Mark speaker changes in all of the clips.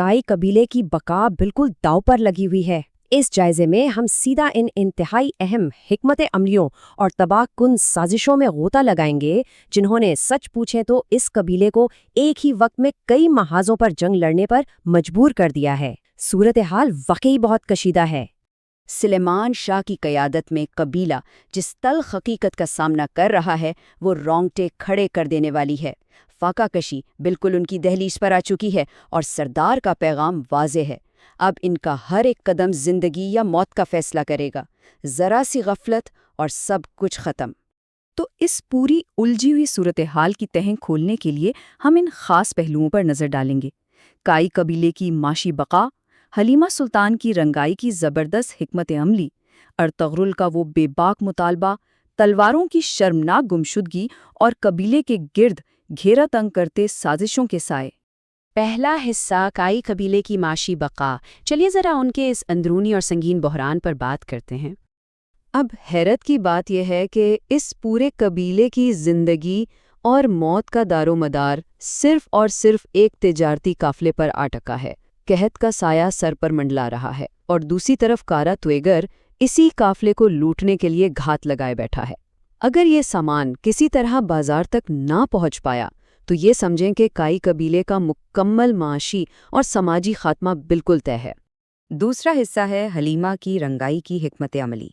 Speaker 1: काई कबीले की बका बिल्कुल दांव पर लगी हुई है। इस जायजे में हम सीधा इन इंतहाई अहम हिकमत अमलियों और तबाहकुन साजिशों में गोता लगाएंगे जिन्होंने सच पूछे तो इस कबीले को एक ही वक्त में कई महाजों पर जंग लड़ने पर मजबूर कर दिया है। सूरत हाल वाकई बहुत कशीदा है।
Speaker 2: सुलेमान शाह की क़यादत में कबीला जिस तल्ख़ हकीकत का सामना कर रहा है वो रोंगटे खड़े कर देने वाली है। फाका कशी बिल्कुल उनकी दहलीज पर आ चुकी है और सरदार का पैगाम वाज़ेह है। अब इनका हर एक कदम जिंदगी या मौत का फैसला करेगा। ज़रा सी गफलत और सब कुछ ख़त्म।
Speaker 3: तो इस पूरी उलझी हुई सूरत हाल की तह खोलने के लिए हम इन खास पहलुओं पर नज़र डालेंगे। काई कबीले की माशी बका, हलीमा सुल्तान की रंगाई की ज़बरदस्त हिकमत अमली, अर्तगरुल का वो बेबाक मुतालबा, तलवारों की शर्मनाक गुमशुदगी और कबीले के गिर्द घेरा तंग करते साजिशों के साए।
Speaker 2: पहला हिस्सा काई कबीले की माशी बका। चलिए ज़रा उनके इस अंदरूनी और संगीन बहरान पर बात करते हैं।
Speaker 4: अब हैरत की बात यह है कि इस पूरे कबीले की जिंदगी और मौत का दारोमदार सिर्फ और सिर्फ एक तिजारती काफले पर अटका है। कहत का साया सर पर मंडला रहा है और दूसरी तरफ कारा त्वेगर इसी काफले को लूटने के लिए घात लगाए बैठा है। अगर ये सामान किसी तरह बाजार तक ना पहुंच पाया तो ये समझें कि काई कबीले का मुकम्मल माशी और समाजी खात्मा बिल्कुल तय है।
Speaker 1: दूसरा हिस्सा है हलीमा की रंगाई की हिकमत अमली।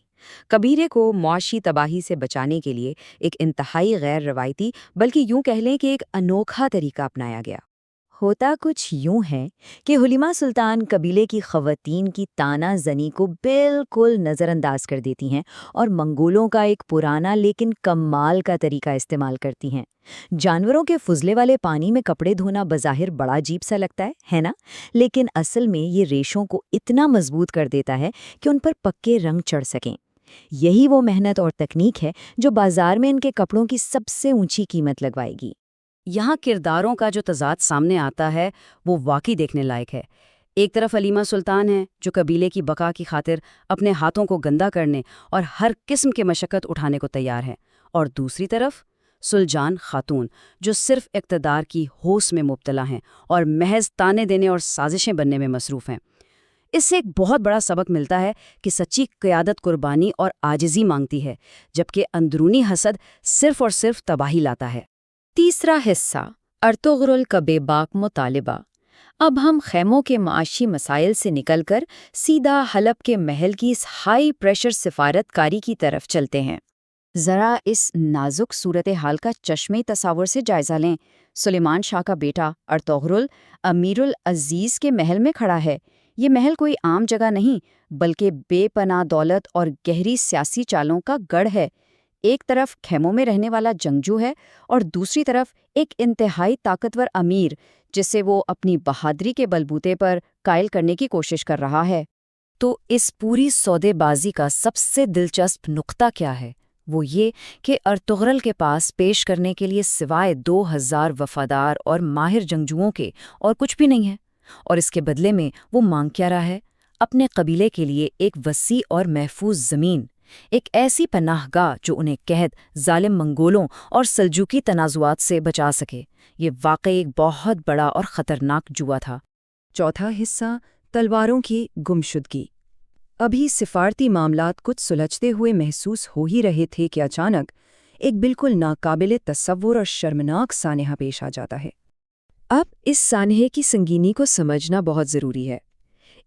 Speaker 1: कबीले को मुआशी तबाही से बचाने के लिए एक इंतहाई गैर रवायती बल्कि यूं कह लें कि एक अनोखा तरीका अपनाया गया। होता कुछ यूं है कि हलीमा सुल्तान कबीले की ख़वातीन की ताना जनी को बिल्कुल नज़रअंदाज कर देती हैं और मंगोलों का एक पुराना लेकिन कमाल का तरीका इस्तेमाल करती हैं। जानवरों के फुजले वाले पानी में कपड़े धोना बज़ाहिर बड़ा अजीब सा लगता है ना? लेकिन असल में ये रेशों को इतना मजबूत कर देता है कि उन पर पक्के रंग चढ़ सकें। यही वो मेहनत और तकनीक है जो बाजार में इनके कपड़ों की सबसे ऊंची कीमत लगवाएगी।
Speaker 2: यहाँ किरदारों का जो तज़ाद सामने आता है वो वाकई देखने लायक है। एक तरफ हलीमा सुल्तान है जो कबीले की बका की खातिर अपने हाथों को गंदा करने और हर किस्म के मशक्क़त उठाने को तैयार है, और दूसरी तरफ सुलजान खातून जो सिर्फ इक़्तिदार की होश में मुब्तला हैं और महज ताने देने और साजिशें बनने में मसरूफ़ हैं। इससे एक बहुत बड़ा सबक मिलता है कि सच्ची क़यादत कुर्बानी और आजिज़ी मांगती है, जबकि अंदरूनी हसद सिर्फ और सिर्फ तबाही लाता है।
Speaker 4: तीसरा हिस्सा अर्तुगरुल का बेबाक मुतालिबा। अब हम खैमों के माशी मसाइल से निकलकर सीधा हलब के महल की इस हाई प्रेशर सिफारतकारी की तरफ चलते हैं। ज़रा इस नाजुक सूरत हाल का चश्मे तसावुर से जायज़ा लें। सुलेमान शाह का बेटा अर्तुगरुल अमीरुल अजीज़ के महल में खड़ा है। ये महल कोई आम जगह नहीं बल्कि बेपनाह दौलत और गहरी सियासी चालों का गढ़ है। एक तरफ खैमों में रहने वाला जंगजू है और दूसरी तरफ एक इंतहाई ताकतवर अमीर जिसे वो अपनी बहादुरी के बलबूते पर कायल करने की कोशिश कर रहा है। तो इस पूरी सौदेबाजी का सबसे दिलचस्प नुक्ता क्या है? वो ये कि अर्तुगरुल के पास पेश करने के लिए सिवाय 2000 वफादार और माहिर जंगजुओं के और कुछ भी नहीं है। और इसके बदले में वो मांग क्या रहा है? अपने कबीले के लिए एक वसी और महफूज ज़मीन, एक ऐसी पनाहगाह जो उन्हें कहत जालिम मंगोलों और सल्जूकी तनाज़ुआत से बचा सके। ये वाकई एक बहुत बड़ा और ख़तरनाक जुआ था।
Speaker 3: चौथा हिस्सा तलवारों की गुमशुदगी। अभी सिफारती मामलात कुछ सुलझते हुए महसूस हो ही रहे थे कि अचानक एक बिल्कुल नाकाबिले तसव्वुर और शर्मनाक सानहा पेश आ जाता है। अब इस सानहे की संगीनी को समझना बहुत ज़रूरी है।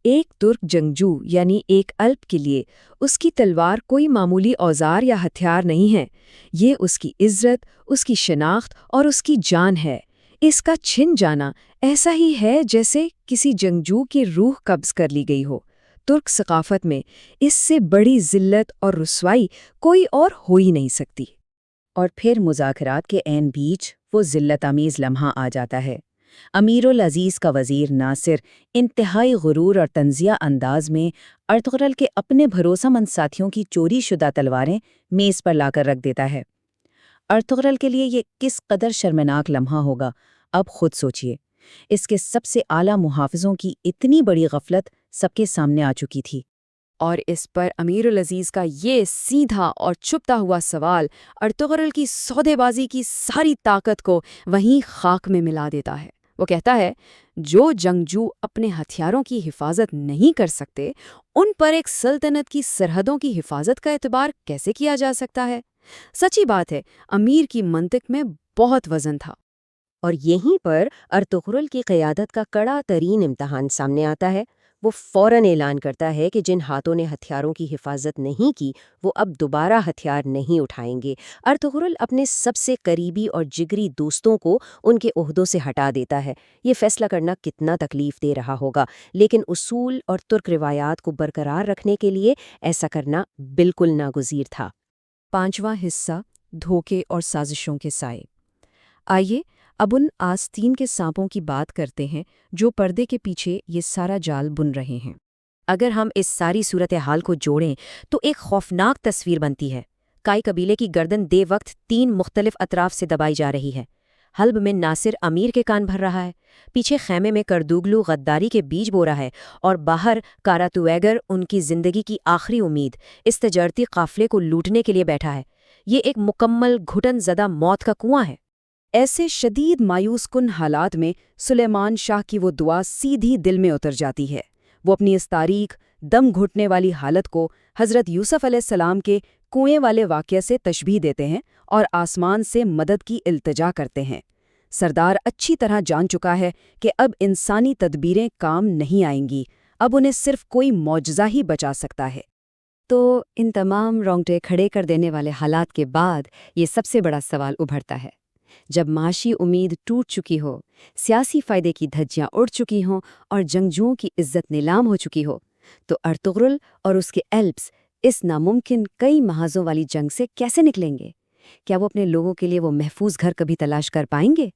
Speaker 3: एक तुर्क जंगजू यानी एक अल्प के लिए उसकी तलवार कोई मामूली औजार या हथियार नहीं है। ये उसकी इज्जत, उसकी शनाख्त और उसकी जान है। इसका छिन जाना ऐसा ही है जैसे किसी जंगजू की रूह कब्ज़ कर ली गई हो। तुर्क सकाफत में इससे बड़ी जिल्लत और रुसवाई कोई और हो ही नहीं सकती।
Speaker 2: और फिर मुज़ाकरात के ऐन बीच वो जिल्लत अमीज़ लम्हा आ जाता है। अमीरुल अजीज़ का वज़ीर नासिर इंतहाई गुरूर और तंज़िया अंदाज में अर्तुगरुल के अपने भरोसामंद साथियों की चोरी शुदा तलवारें मेज़ पर लाकर रख देता है। अर्तुगरुल के लिए ये किस कदर शर्मनाक लम्हा होगा, अब खुद सोचिए। इसके सबसे आला मुहाफ़िज़ों की इतनी बड़ी गफलत सबके सामने आ चुकी थी, और इस पर अमीरुल अजीज़ का ये सीधा और छुपता हुआ सवाल अर्तुगरुल की सौदेबाजी की सारी ताकत को वहीं खाक में मिला देता है।
Speaker 1: وہ کہتا ہے جو جنگجو اپنے ہتھیاروں کی حفاظت نہیں کر سکتے ان پر ایک سلطنت کی سرحدوں کی حفاظت کا اعتبار کیسے کیا جا سکتا ہے؟ سچی بات ہے، امیر کی منطق میں بہت وزن تھا۔
Speaker 5: اور یہیں پر ارطغرل کی قیادت کا کڑا ترین امتحان سامنے آتا ہے۔ وہ فوراً اعلان کرتا ہے کہ جن ہاتھوں نے ہتھیاروں کی حفاظت نہیں کی وہ اب دوبارہ ہتھیار نہیں اٹھائیں گے۔ ارطغرل اپنے سب سے قریبی اور جگری دوستوں کو ان کے عہدوں سے ہٹا دیتا ہے۔ یہ فیصلہ کرنا کتنا تکلیف دہ رہا ہوگا، لیکن اصول اور ترک روایات کو برقرار رکھنے کے لیے ایسا کرنا بالکل ناگزیر تھا۔
Speaker 3: 5واں حصہ، دھوکے اور سازشوں کے سائے۔ آئیے اب ان آستین کے سانپوں کی بات کرتے ہیں جو پردے کے پیچھے یہ سارا جال بن رہے ہیں۔
Speaker 5: اگر ہم اس ساری صورتحال کو جوڑیں تو ایک خوفناک تصویر بنتی ہے۔ کائی قبیلے کی گردن دے وقت 3 مختلف اطراف سے دبائی جا رہی ہے۔ حلب میں ناصر امیر کے کان بھر رہا ہے، پیچھے خیمے میں کردوگلو غداری کے بیج بو رہا ہے، اور باہر کاراتویگر ان کی زندگی کی آخری امید اس تجارتی قافلے کو لوٹنے کے لیے بیٹھا ہے۔ یہ ایک مکمل گھٹن زدہ موت کا کنواں ہے۔
Speaker 1: ایسے شدید مایوس کن حالات میں سلیمان شاہ کی وہ دعا سیدھی دل میں اتر جاتی ہے۔ وہ اپنی اس تاریک، دم گھٹنے والی حالت کو حضرت یوسف علیہ السلام کے کنویں والے واقعے سے تشبیہ دیتے ہیں اور آسمان سے مدد کی التجا کرتے ہیں۔ سردار اچھی طرح جان چکا ہے کہ اب انسانی تدبیریں کام نہیں آئیں گی، اب انہیں صرف کوئی معجزہ ہی بچا سکتا ہے۔ تو ان تمام رونگٹے کھڑے کر دینے والے حالات کے بعد یہ سب سے بڑا سوال ابھرتا ہے۔ جب معاشی امید ٹوٹ چکی ہو، سیاسی فائدے کی دھجیاں اڑ چکی ہوں اور جنگجوؤں کی عزت نیلام ہو چکی ہو، تو ارطغرل اور اس کے ایلپس اس ناممکن کئی محاذوں والی جنگ سے کیسے نکلیں گے؟ کیا وہ اپنے لوگوں کے لیے وہ محفوظ گھر کبھی تلاش کر پائیں گے؟